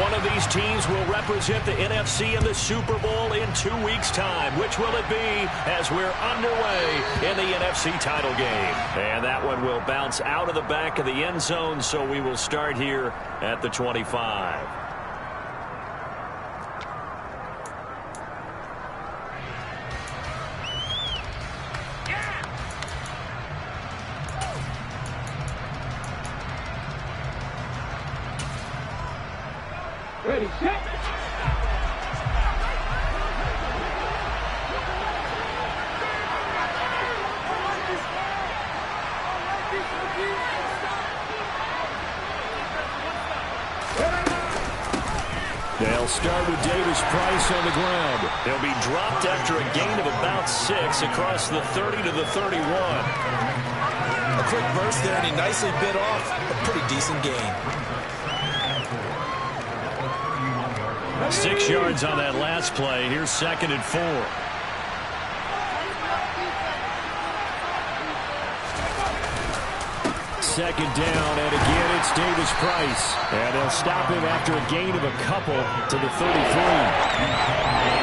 One of these teams will represent the NFC in the Super Bowl in 2 weeks' time. Which will it be as we're underway in the NFC title game? And that one will bounce out of the back of the end zone, so we will start here at the 25. Ready, set. They'll start with Davis Price on the ground. He'll be dropped after a gain of about 6 across the 30 to the 31. A quick burst there, and he nicely bit off a pretty decent gain. 6 yards on that last play. Here's 2nd and 4. Second down, and again it's Davis Price. And they'll stop him after a gain of a couple to the 33.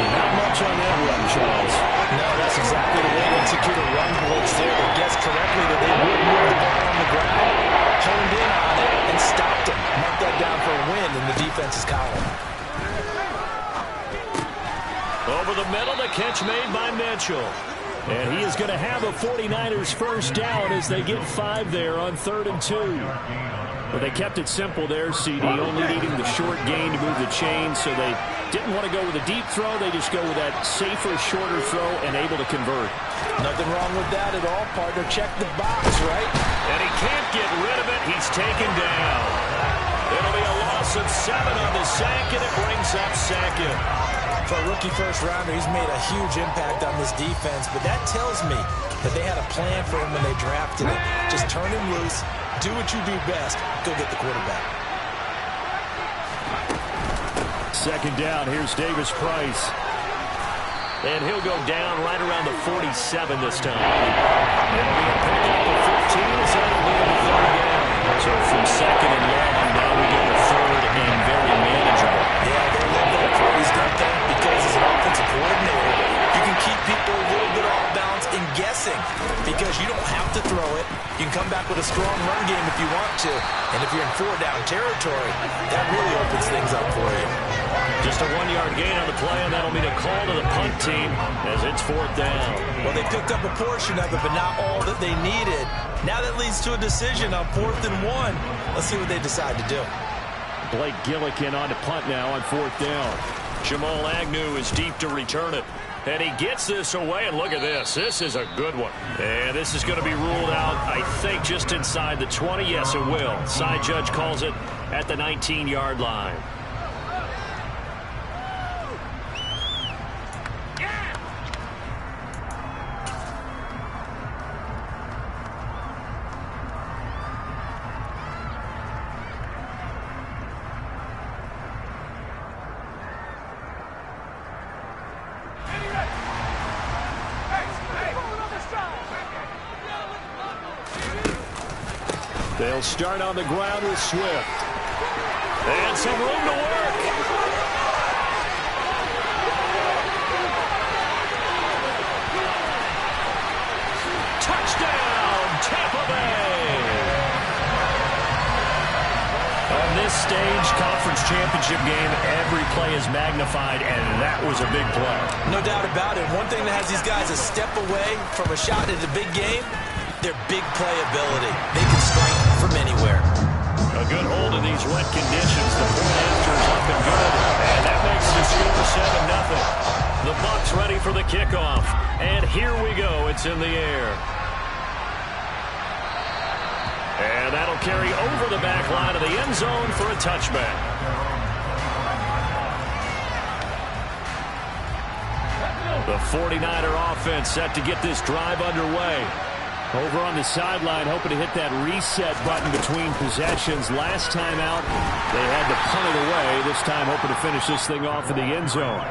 Not much on that run, Charles. No, that's exactly the way to execute a run blitz there. They guessed correctly that they would move the ball on the ground, honed in on it, and stopped him. Marked that down for a win in the defense's column. Over the middle, the catch made by Mitchell. And he is going to have a 49ers first down as they get 5 there on 3rd and 2. But they kept it simple there, CD, only needing the short gain to move the chain, so they didn't want to go with a deep throw. They just go with that safer, shorter throw and able to convert. Nothing wrong with that at all, partner. Check the box, right? And he can't get rid of it. He's taken down. It'll be a loss of 7 on the sack, and it brings up 2nd. For a rookie first-rounder, he's made a huge impact on this defense, but that tells me that they had a plan for him when they drafted him. Just turn him loose, do what you do best, go get the quarterback. 2nd down, here's Davis Price. And he'll go down right around the 47 this time. It'll be a pickup of 15, so that'll be the 3rd down. So from 2nd and long, now we go to 3rd and very manageable. Yeah, they love that for he's done that because as an offensive coordinator, you can keep people a little bit off balance and guessing because you don't have to throw it. You can come back with a strong run game if you want to. And if you're in 4-down territory, that really opens things up for you. Just a 1-yard gain on the play, and that'll be the call to the punt team as it's 4th down. Well, they picked up a portion of it, but not all that they needed. Now that leads to a decision on 4th and 1. Let's see what they decide to do. Blake Gillikin on to punt now on 4th down. Jamal Agnew is deep to return it. And he gets this away, and look at this. This is a good one. And this is going to be ruled out, I think, just inside the 20. Yes, it will. Side judge calls it at the 19-yard line. They'll start on the ground with Swift. And some room to work. Touchdown, Tampa Bay. On this stage, conference championship game, every play is magnified, and that was a big play. No doubt about it. One thing that has these guys a step away from a shot at a big game, their big playability. They can strike from anywhere. A good hold in these wet conditions. The point after is up and good. And that makes the score 7-0. The Bucs ready for the kickoff. And here we go. It's in the air. And that'll carry over the back line of the end zone for a touchback. The 49er offense set to get this drive underway. Over on the sideline, hoping to hit that reset button between possessions. Last time out, they had to punt it away. This time, hoping to finish this thing off in the end zone.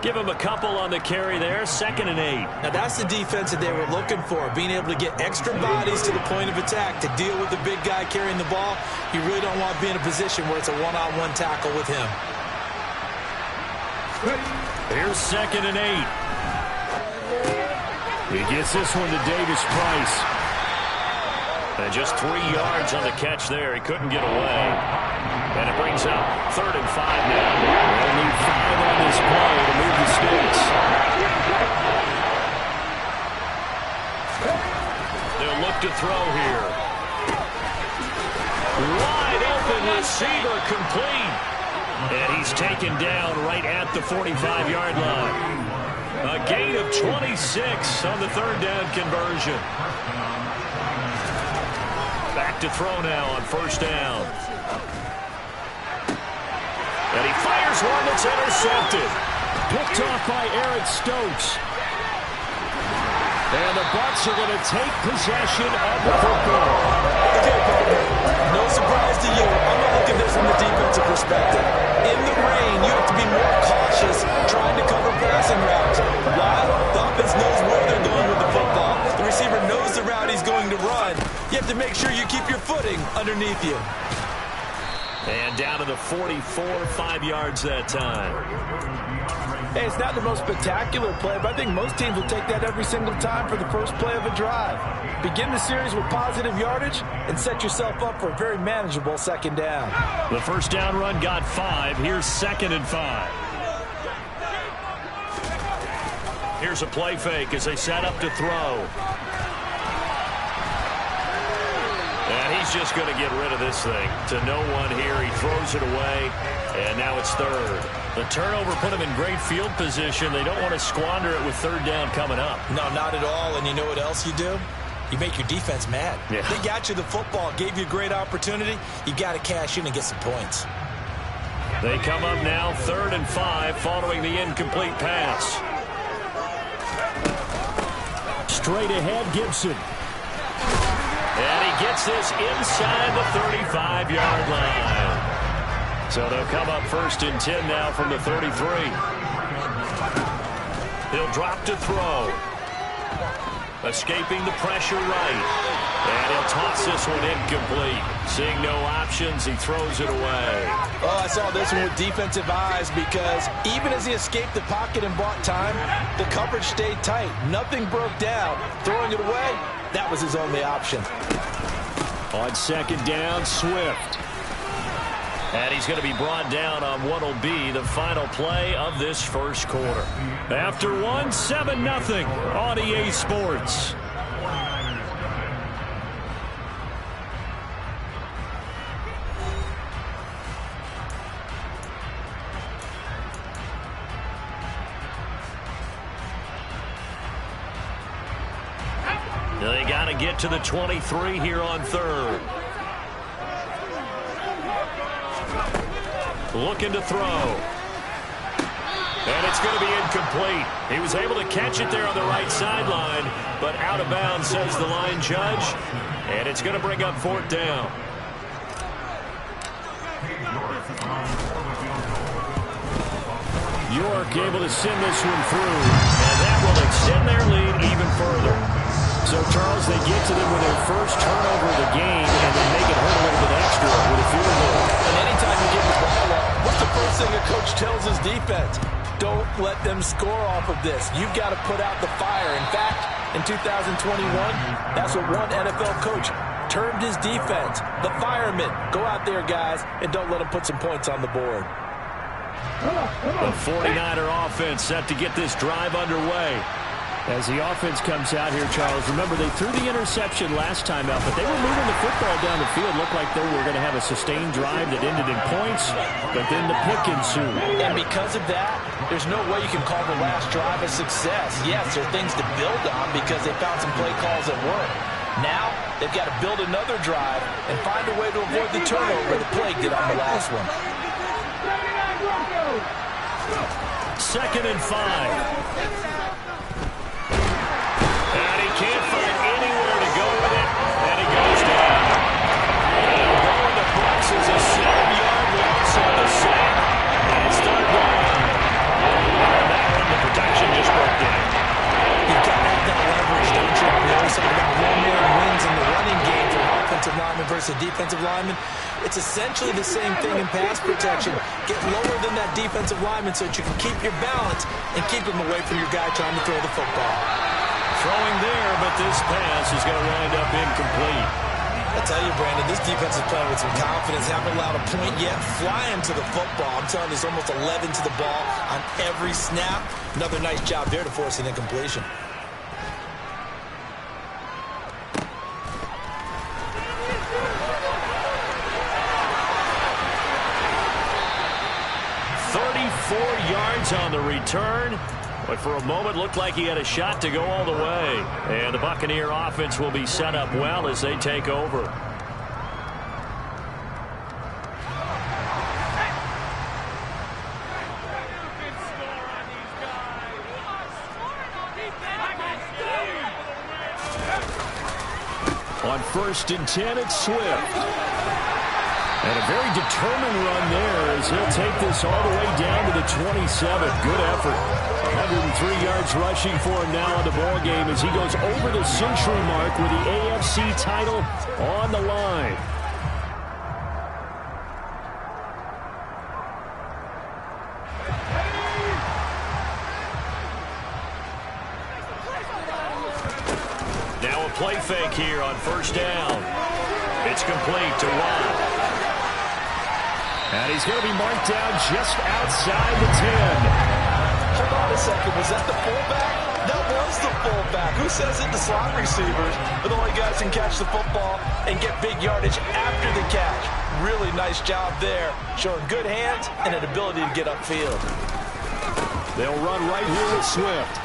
Give him a couple on the carry there, 2nd and 8. Now that's the defense that they were looking for, being able to get extra bodies to the point of attack to deal with the big guy carrying the ball. You really don't want to be in a position where it's a one-on-one tackle with him. Here's 2nd and 8. He gets this one to Davis Price. And just 3 yards on the catch there. He couldn't get away. And it brings up 3rd and 5 now. They'll need 5 on this play to move the sticks. They'll look to throw here. Wide open receiver complete. And he's taken down right at the 45-yard line. A gain of 26 on the 3rd down conversion. Back to throw now on 1st down. And he fires one that's intercepted. Picked off by Eric Stokes. And the Bucs are going to take possession of the football. Okay, partner. No surprise to you. I'm going to look at this from the defensive perspective. In the rain, you have to be more cautious trying to cover passing routes. Why? The offense knows where they're going with the football. The receiver knows the route he's going to run. You have to make sure you keep your footing underneath you. And down to the 44, 5 yards that time. Hey, it's not the most spectacular play, but I think most teams will take that every single time for the first play of a drive. Begin the series with positive yardage and set yourself up for a very manageable 2nd down. The 1st down run got 5. Here's 2nd and 5. Here's a play fake as they set up to throw. And he's just going to get rid of this thing. To no one here. He throws it away. And now it's 3rd. The turnover put him in great field position. They don't want to squander it with 3rd down coming up. No, not at all. And you know what else you do? You make your defense mad. Yeah. They got you the football, gave you a great opportunity. You got to cash in and get some points. They come up now 3rd and 5 following the incomplete pass. Straight ahead, Gibson. And he gets this inside the 35-yard line. So they'll come up 1st and 10 now from the 33. He'll drop to throw. Escaping the pressure right. And he'll toss this one incomplete. Seeing no options, he throws it away. Oh, I saw this one with defensive eyes because even as he escaped the pocket and bought time, the coverage stayed tight. Nothing broke down. Throwing it away, that was his only option. On 2nd down, Swift. And he's going to be brought down on what will be the final play of this 1st quarter. After 1, 7-0 on EA Sports. They got to get to the 23 here on 3rd. Looking to throw. And it's going to be incomplete. He was able to catch it there on the right sideline, but out of bounds, says the line judge. And it's going to bring up 4th down. York able to send this one through, and that will extend their lead even further. So, Charles, they get to them with their first turnover of the game, and they make it hurt a little bit extra with a field goal. And anytime you get the ball up, what's the first thing a coach tells his defense? Don't let them score off of this. You've got to put out the fire. In fact, in 2021, that's what one NFL coach termed his defense. The firemen. Go out there, guys, and don't let them put some points on the board. The 49er offense set to get this drive underway. As the offense comes out here, Charles, remember they threw the interception last time out, but they were moving the football down the field. Looked like they were going to have a sustained drive that ended in points, but then the pick ensued. And because of that, there's no way you can call the last drive a success. Yes, there are things to build on because they found some play calls that work. Now, they've got to build another drive and find a way to avoid the turnover the play did on the last one. 2nd and 5. And he can't find anywhere to go with it, and he goes down. And going to Bucs is a 7-yard loss on the sack, and it's 3rd down. And that offensive lineman. It's essentially the same thing in pass protection. Get lower than that defensive lineman so that you can keep your balance and keep him away from your guy trying to throw the football. Throwing there, but this pass is going to wind up incomplete. I tell you, Brandon, this defense is playing with some confidence. Haven't allowed a point yet. Flying to the football. I'm telling you, there's almost 11 to the ball on every snap. Another nice job there to force an incompletion. Yards on the return, but for a moment looked like he had a shot to go all the way. And the Buccaneer offense will be set up well as they take over. On 1st and 10, it's Swift. And a very determined run there as he'll take this all the way down to the 27. Good effort. 103 yards rushing for him now in the ball game as he goes over the century mark with the AFC title on the line. Now a play fake here on 1st down. It's complete to Watt. And he's going to be marked down just outside the 10. Hold on a second. Was that the fullback? That was the fullback. Who says it? The slot receivers are the only guys who can catch the football and get big yardage after the catch. Really nice job there. Showing good hands and an ability to get upfield. They'll run right here with Swift.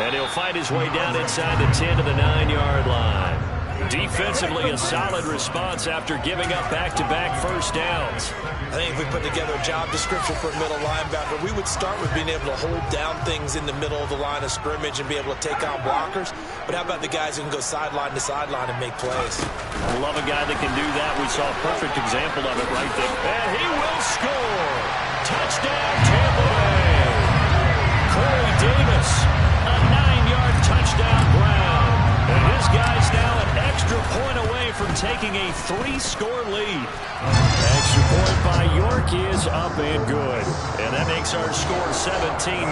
And he'll find his way down inside the 10 to the 9-yard line. Defensively, a solid response after giving up back-to-back first downs. I think if we put together a job description for a middle linebacker, we would start with being able to hold down things in the middle of the line of scrimmage and be able to take on blockers. But how about the guys who can go sideline to sideline and make plays? I love a guy that can do that. We saw a perfect example of it right there. And he will score. Touchdown, Tampa Bay. Corey Davis, a 9-yard touchdown ground. And his guy's now an extra point away from taking a 3-score lead. Extra point by York is up and good. And that makes our score 17-0.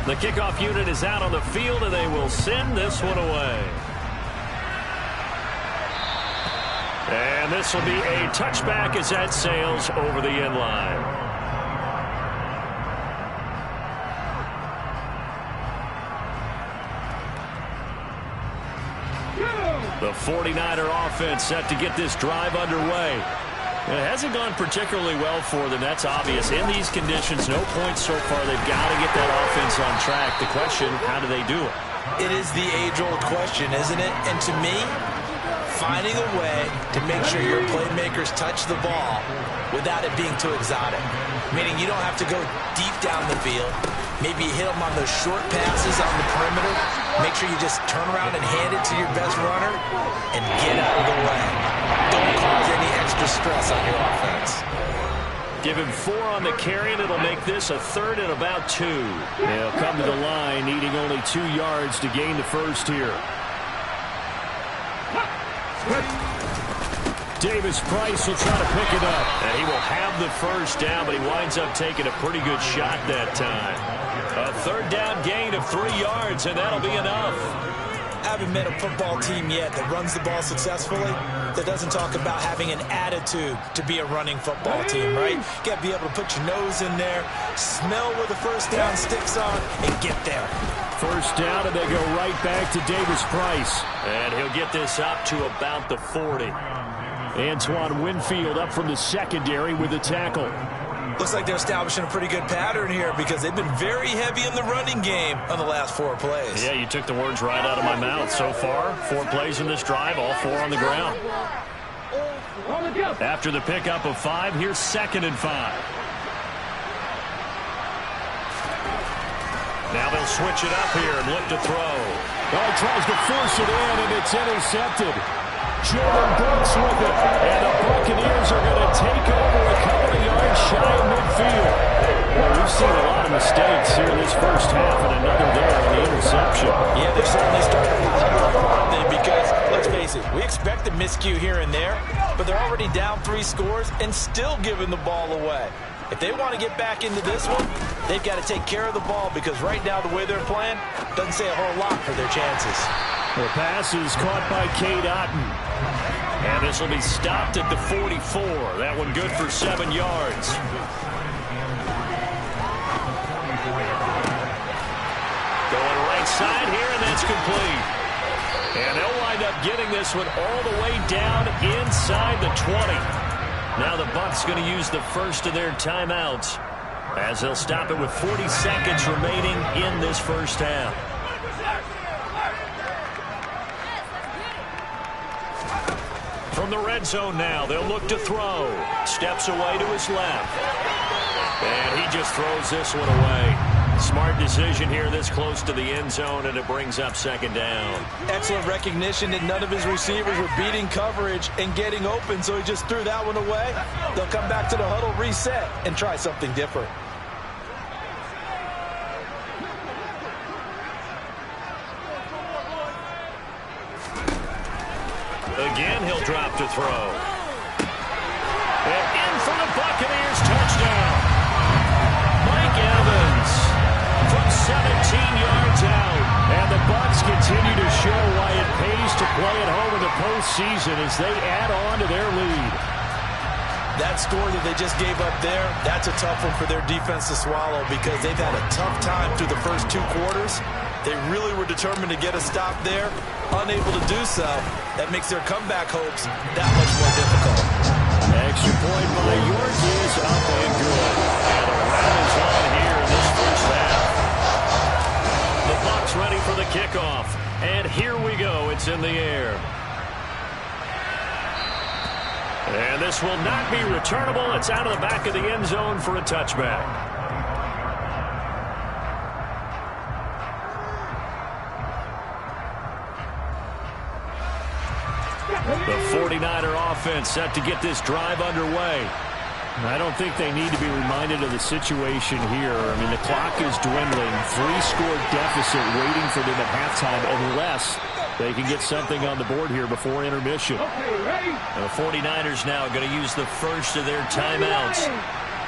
The kickoff unit is out on the field, and they will send this one away. And this will be a touchback as that sails over the end line. The 49er offense set to get this drive underway. It hasn't gone particularly well for them. That's obvious. In these conditions, no points so far. They've got to get that offense on track. The question, how do they do it? It is the age-old question, isn't it? And to me, finding a way to make sure your playmakers touch the ball without it being too exotic. Meaning you don't have to go deep down the field. Maybe you hit them on those short passes on the perimeter. Make sure you just turn around and hand it to your best runner and get out of the way. Don't cause any extra stress on your offense. Give him 4 on the carry, and it'll make this a 3rd and about 2. They'll come to the line, needing only 2 yards to gain the first here. Davis Price will try to pick it up. And he will have the first down, but he winds up taking a pretty good shot that time. A 3rd down gain of 3 yards, and that'll be enough. I haven't met a football team yet that runs the ball successfully that doesn't talk about having an attitude to be a running football team, right? You got to be able to put your nose in there, smell where the first down sticks on, and get there. First down, and they go right back to Davis Price. And he'll get this up to about the 40. Antoine Winfield up from the secondary with the tackle. Looks like they're establishing a pretty good pattern here because they've been very heavy in the running game on the last 4 plays. Yeah, you took the words right out of my mouth. So far, 4 plays in this drive, all 4 on the ground. After the pickup of 5, here's 2nd and 5. Now they'll switch it up here and look to throw. Oh, he tries to force it in, and it's intercepted. Jordan Brooks with it. And the Buccaneers are going to take over a couple of yards shy of midfield. Well, we've seen a lot of mistakes here in this first half, and another there on the interception. Yeah, they're certainly starting to pile up, aren't they? Because, let's face it, we expect a miscue here and there, but they're already down 3 scores and still giving the ball away. If they want to get back into this one, they've got to take care of the ball, because right now the way they're playing doesn't say a whole lot for their chances. The pass is caught by Cade Otton. And this will be stopped at the 44. That one good for 7 yards. Going right side here, and that's complete. And they'll wind up getting this one all the way down inside the 20. Now the Bucs going to use the first of their timeouts as they'll stop it with 40 seconds remaining in this first half. From the red zone now, they'll look to throw. Steps away to his left. And he just throws this one away. Smart decision here this close to the end zone, and it brings up second down. Excellent recognition that none of his receivers were beating coverage and getting open, so he just threw that one away. They'll come back to the huddle, reset, and try something different. Again, he'll drop to throw. And in for the Buccaneers, touchdown. Mike Evans from 17 yards out. And the Bucs continue to show why it pays to play at home in the postseason as they add on to their lead. That score that they just gave up there, that's a tough one for their defense to swallow, because they've had a tough time through the first 2 quarters. They really were determined to get a stop there. Unable to do so, that makes their comeback hopes that much more difficult. Extra point by York is up and good. And the run is on here in this first half. The Bucs ready for the kickoff. And here we go. It's in the air. And this will not be returnable. It's out of the back of the end zone for a touchback. The 49er offense set to get this drive underway. I don't think they need to be reminded of the situation here. I mean, the clock is dwindling. 3-score deficit waiting for them at halftime unless they can get something on the board here before intermission. The 49ers now going to use the first of their timeouts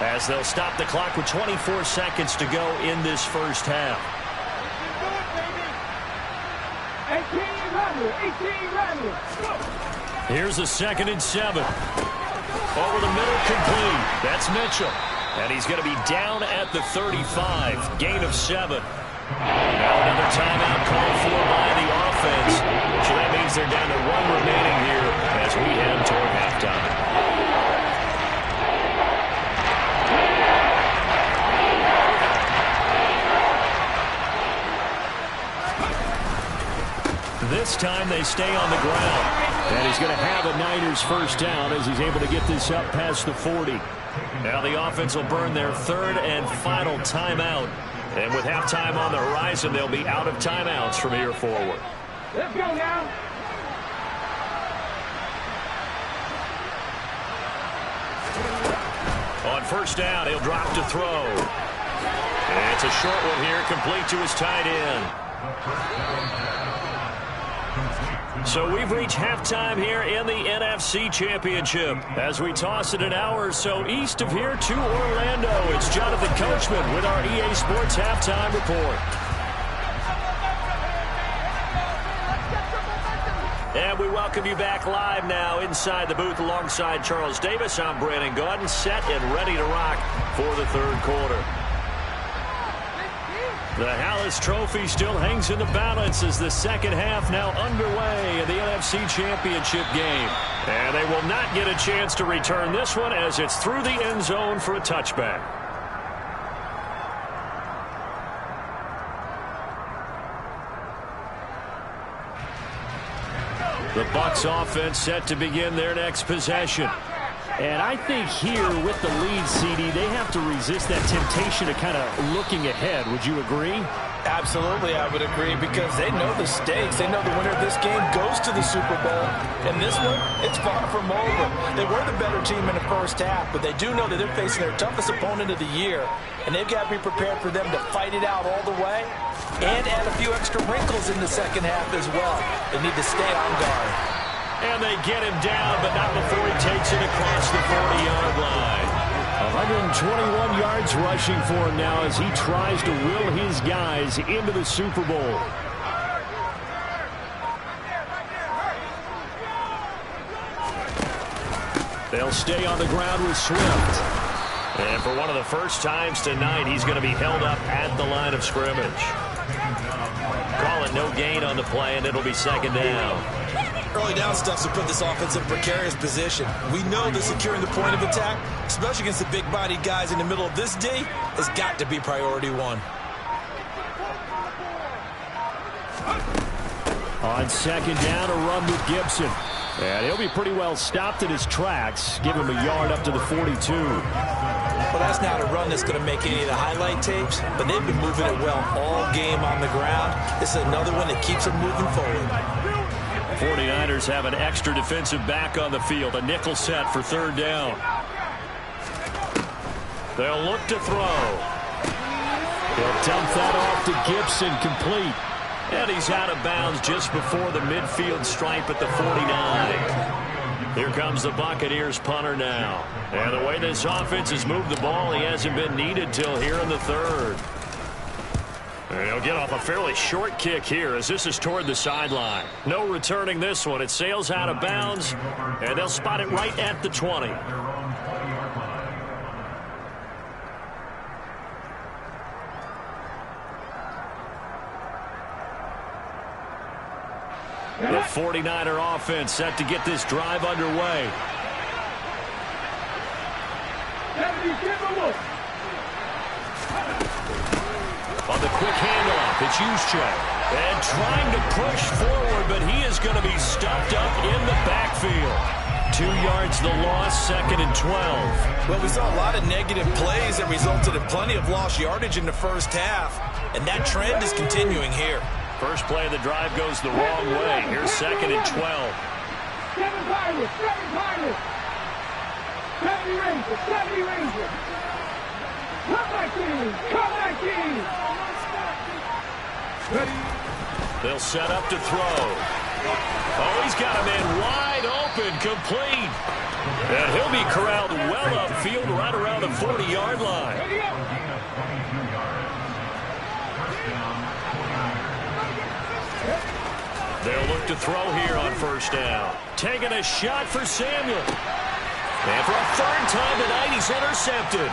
as they'll stop the clock with 24 seconds to go in this first half. 18 Here's a 2nd and 7. Over the middle, complete. That's Mitchell. And he's going to be down at the 35. Gain of 7. Now another timeout called for by the offense. So that means they're down to 1 remaining here as we head toward halftime. This time they stay on the ground. And he's going to have a Niners first down as he's able to get this up past the 40. Now the offense will burn their 3rd and final timeout. And with halftime on the horizon, they'll be out of timeouts from here forward. Let's go now. On first down, he'll drop to throw. And it's a short one here, complete to his tight end. So we've reached halftime here in the NFC Championship. As we toss it an hour or so east of here to Orlando, it's Jonathan Coachman with our EA Sports Halftime Report. And we welcome you back live now inside the booth alongside Charles Davis. I'm Brandon Gaudin, set and ready to rock for the 3rd quarter. The Hallis Trophy still hangs in the balance as the second half now underway in the NFC Championship game. And they will not get a chance to return this one as it's through the end zone for a touchback. The Bucs offense set to begin their next possession. And I think here with the lead, CD, they have to resist that temptation of kind of looking ahead. Would you agree? Absolutely, I would agree, because they know the stakes. They know the winner of this game goes to the Super Bowl. And this one, it's far from over. They were the better team in the first half, but they do know that they're facing their toughest opponent of the year. And they've got to be prepared for them to fight it out all the way and add a few extra wrinkles in the second half as well. They need to stay on guard. And they get him down, but not before he takes it across the 40-yard line. 121 yards rushing for him now as he tries to will his guys into the Super Bowl. They'll stay on the ground with Swift. And for one of the first times tonight, he's going to be held up at the line of scrimmage. Call it no gain on the play, and it'll be second down. Early down stuffs will put this offense in a precarious position. We know that securing the point of attack, especially against the big-bodied guys in the middle of this D, has got to be priority one. On second down, a run with Gibson. And he'll be pretty well stopped in his tracks. Give him a yard up to the 42. Well, that's not a run that's going to make any of the highlight tapes, but they've been moving it well all game on the ground. This is another one that keeps them moving forward. 49ers have an extra defensive back on the field. A nickel set for third down. They'll look to throw. He'll dump that off to Gibson, complete. And he's out of bounds just before the midfield stripe at the 49. Here comes the Buccaneers punter now. And the way this offense has moved the ball, he hasn't been needed till here in the third. And he'll get off a fairly short kick here as this is toward the sideline. No returning this one. It sails out of bounds, and they'll spot it right at the 20. The 49er offense set to get this drive underway. On the quick handoff, it's Juszczyk. And trying to push forward, but he is going to be stuffed up in the backfield. 2 yards the loss, second and 12. Well, we saw a lot of negative plays that resulted in plenty of lost yardage in the first half, and that trend is continuing here. First play of the drive goes the wrong way. Here's second and 12. 7 Pirates, 7 Pirates. 70 Rangers, 70 Rangers. Come back in, come back in. They'll set up to throw. Oh, he's got a man wide open, complete. And he'll be corralled well upfield right around the 40-yard line. They'll look to throw here on first down. Taking a shot for Samuel. And for a third time tonight, he's intercepted.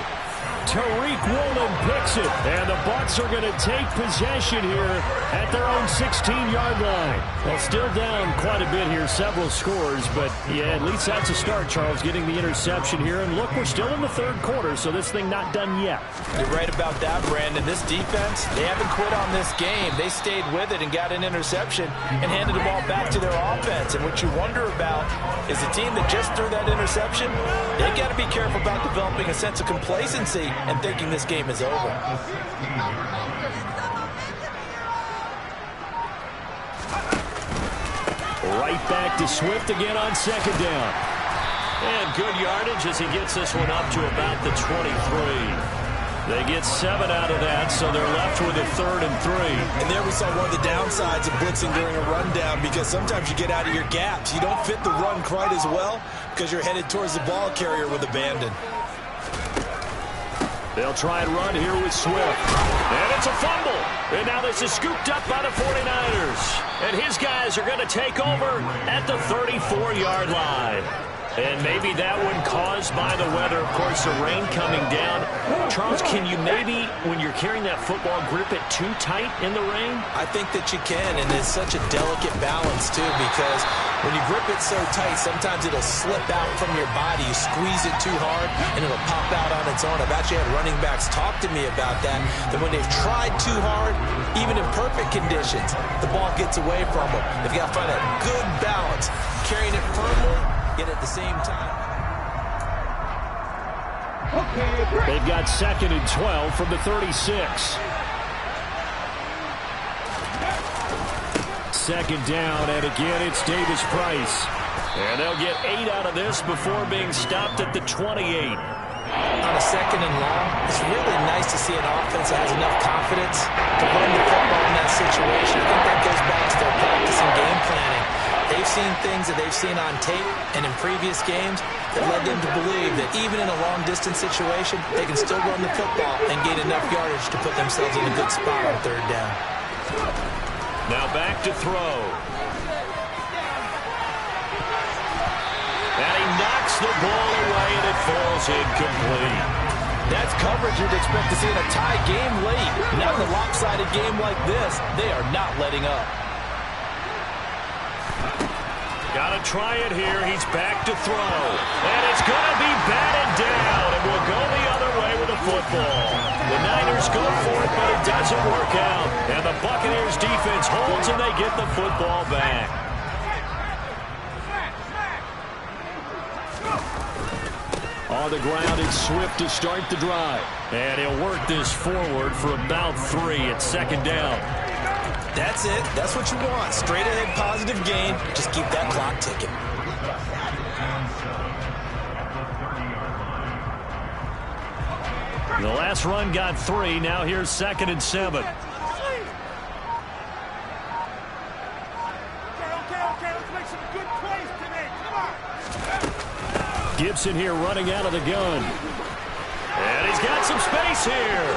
Tariq Woolen picks it, and the Bucs are going to take possession here at their own 16-yard line. Well, still down quite a bit here, several scores, but yeah, at least that's a start, Charles, getting the interception here. And look, we're still in the third quarter, so this thing not done yet. You're right about that, Brandon. This defense, they haven't quit on this game. They stayed with it and got an interception and handed the ball back to their offense. And what you wonder about is the team that just threw that interception, they got to be careful about developing a sense of complacency and thinking this game is over. Right back to Swift again on second down. And good yardage as he gets this one up to about the 23. They get 7 out of that, so they're left with a 3rd and 3. And there we saw one of the downsides of blitzing during a rundown, because sometimes you get out of your gaps. You don't fit the run quite as well because you're headed towards the ball carrier with abandon. They'll try and run here with Swift. And it's a fumble. And now this is scooped up by the 49ers. And his guys are going to take over at the 34-yard line. And maybe that one caused by the weather. Of course, the rain coming down. Charles, can you maybe, when you're carrying that football, grip it too tight in the rain? I think that you can, and it's such a delicate balance, too, because when you grip it so tight, sometimes it'll slip out from your body. You squeeze it too hard, and it'll pop out on its own. I've actually had running backs talk to me about that when they've tried too hard, even in perfect conditions, the ball gets away from them. They've got to find that good balance, carrying it firmly, yet at the same time. Okay, they've got 2nd and 12 from the 36. second down, and again it's Davis Price. And they'll get 8 out of this before being stopped at the 28. On a second and long, it's really nice to see an offense that has enough confidence to run the football in that situation. I think that goes back to their practice and game planning. They've seen things that they've seen on tape and in previous games that led them to believe that even in a long-distance situation, they can still run the football and gain enough yardage to put themselves in a good spot on third down. Now back to throw. And he knocks the ball away, and it falls incomplete. That's coverage you'd expect to see in a tie game late. Not in a lopsided game like this. They are not letting up. Got to try it here. He's back to throw. And it's going to be batted down, and we'll go the other way with the football. The Niners go for it, but it doesn't work out. And the Buccaneers defense holds, and they get the football back. On the ground, it's Swift to start the drive. And he'll work this forward for about 3 at second down. That's it. That's what you want. Straight ahead positive gain. Just keep that clock ticking. The last run got 3. Now here's 2nd and 7. Okay, let's make some good plays today. Come on. Gibson here running out of the gun. And he's got some space here.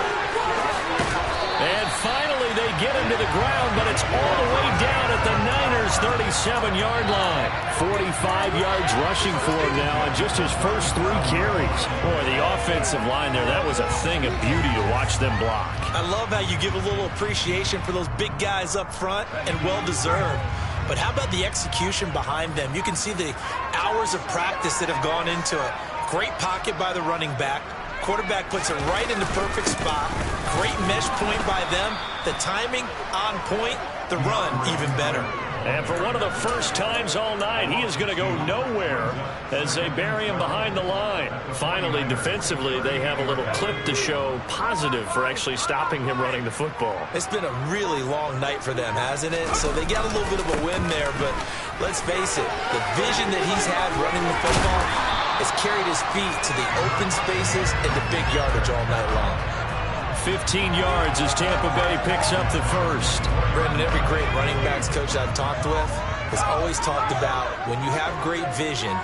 And finally they get him to the ground, but it's all the way down at the Niners' 37-yard line. 45 yards rushing for him now on just his first 3 carries. Boy, the offensive line there, that was a thing of beauty to watch them block. I love how you give a little appreciation for those big guys up front, and well-deserved. But how about the execution behind them? You can see the hours of practice that have gone into it. Great pocket by the running back. Quarterback puts it right in the perfect spot. Great mesh point by them. The timing on point. The run even better. And for one of the first times all night, he is going to go nowhere as they bury him behind the line. Finally, defensively, they have a little clip to show positive for actually stopping him running the football. It's been a really long night for them, hasn't it? So they got a little bit of a win there, but let's face it, the vision that he's had running the football has carried his feet to the open spaces and the big yardage all night long. 15 yards as Tampa Bay picks up the first. Brendan, every great running backs coach I've talked with has always talked about when you have great vision,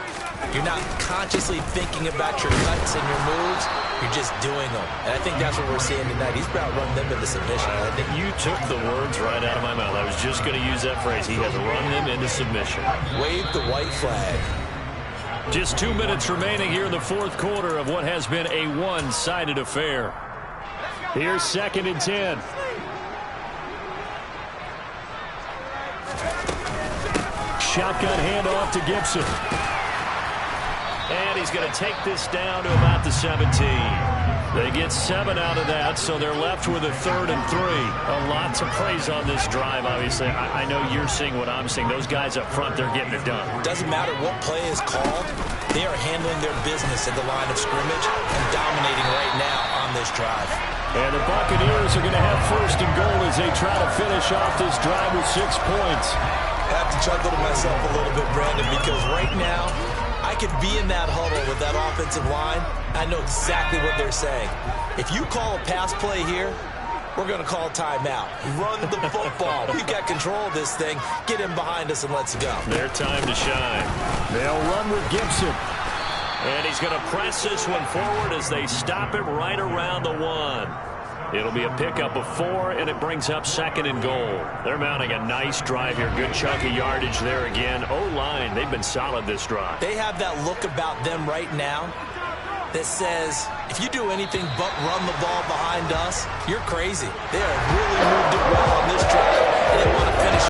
you're not consciously thinking about your cuts and your moves, you're just doing them. And I think that's what we're seeing tonight. He's about running them into submission. I think you took the words right out of my mouth. I was just going to use that phrase. He has run them into submission. Wave the white flag. Just 2 minutes remaining here in the fourth quarter of what has been a one-sided affair. Here's 2nd and 10. Shotgun handoff to Gibson. And he's going to take this down to about the 17. They get 7 out of that, so they're left with a 3rd and 3. A lot to praise on this drive, obviously. I know you're seeing what I'm seeing. Those guys up front, they're getting it done. Doesn't matter what play is called. They are handling their business at the line of scrimmage and dominating right now on this drive. And the Buccaneers are going to have 1st and goal as they try to finish off this drive with 6 points. I have to chuckle to myself a little bit, Brandon, because right now I could be in that huddle with that offensive line. I know exactly what they're saying. If you call a pass play here, we're going to call timeout. Run the football. We've got control of this thing. Get him behind us and let's go. Their time to shine. They'll run with Gibson. And he's going to press this one forward as they stop it right around the 1. It'll be a pickup of 4, and it brings up 2nd and goal. They're mounting a nice drive here. Good chunk of yardage there again. O-line, they've been solid this drive. They have that look about them right now that says, if you do anything but run the ball behind us, you're crazy. They have really moved it well on this drive, and they want to finish